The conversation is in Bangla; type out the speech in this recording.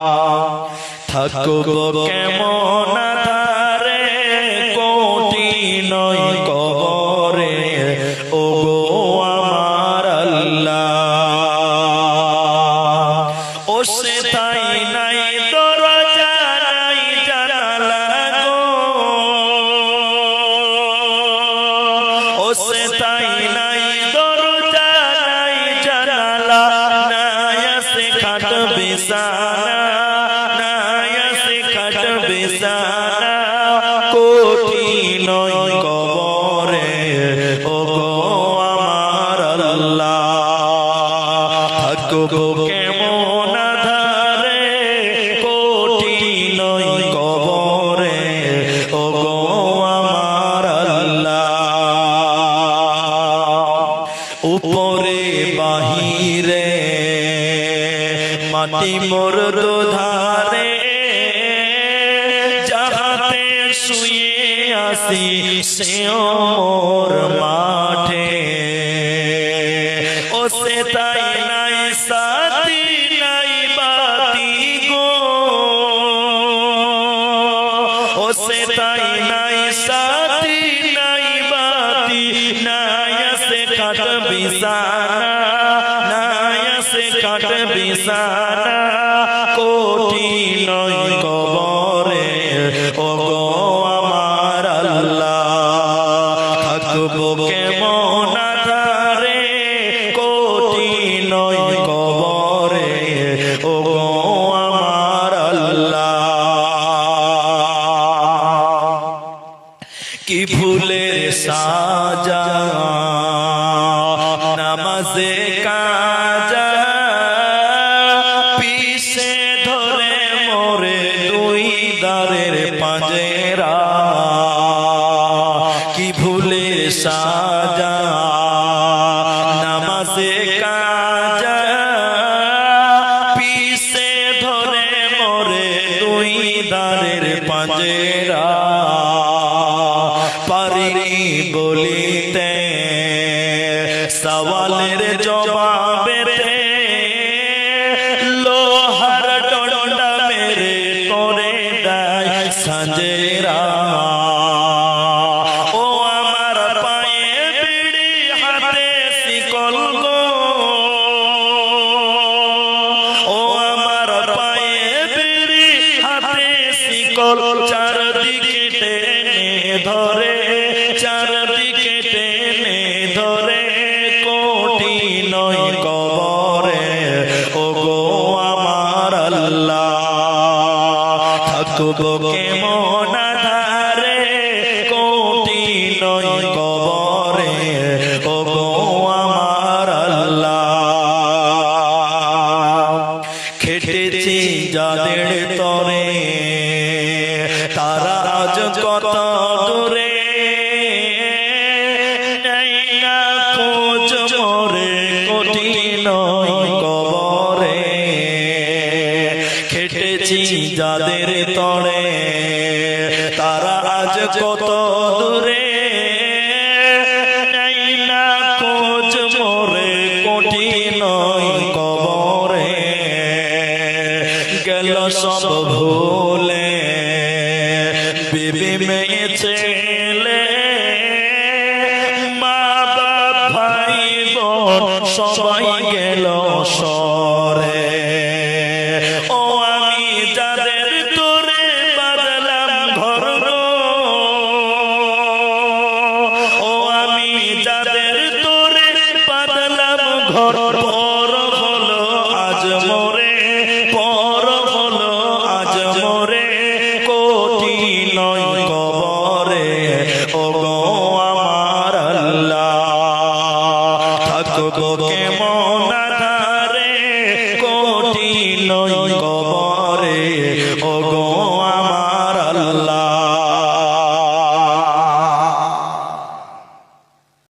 থাকবো কেমন ধারে কোটি নয় কবরে ও গো আমার আল্লাহ। ও সে তাই নাই দরজা নাই জানালা গো, ও সে তাই নাই দরজা নাই জানালা, নাই আছে খাট বিছানা, কঠিন কবরে ও গো আমার আল্লাহ। থাকবো কেমন ধারে কঠিন কবরে ও গো আমার আল্লাহ। উপরে বাহিরে মাটি মোর দুধারে, শুয়ে আসি সেও মোর মাঠে, ও সে তাই নাই সাথী নাই বাতি গো, ও সে তাই নাই সাথী নাই বাতি, নাই আছে খাট বিছানা, নাই আছে খাট বিছানা, কঠিন কবরে ও গো আমার আল্লাহ। থাকবো কেমন ধারে কঠিন কবরে ও গো আমার আল্লাহ। কি ফুলের সাজা নামাজে কাজা, পিছে ধরে মোরে দুই দারের পাঁজেরা, কি ভুলের সাজা নামাজে কাজা, পিছে ধরে মোরে দুই দারের পাঁজেরা, পারিনি বলিতে সওয়ালের জবাবেতে, লোহার ডন্ডা মেরে করে দেয় সাঁজেরা, ও আমার পায়ে বিড়ি হাতে শিকল গো, ও আমার পায়ে বিড়ি হাতে শিকল, চারদিকে টেনে ধরে, চারদিকে টেনে ধরে, কঠিন কবরে ও গো আমার আল্লাহ। থাকবো কেমন ধারে কঠিন কবরে ও গো আমার আল্লাহ। খেটেছি যাদের তরে তারা আজ কত দূরে, নেই না খোঁজ মোরে কঠিন কবরে। খেটেছি যাদের তরে তারা আজ কত দূরে, নেই না খোঁজ মোরে কঠিন কবরে। গেল সব ভুলে বিবি মেয়ে ছেলে, মা বাপ ভাই বোন সবাই গেল সরে, ও আমি যাদের তোরে বাদলাম ঘর গো, ও আমি যাদের তোরে বাদলাম ঘর, পর হলো আজ মোরে, পর হলো আজ মোরে, কঠিন কবরে ও গো আমার আল্লাহ। থাকবো কেমন ধারে কঠিন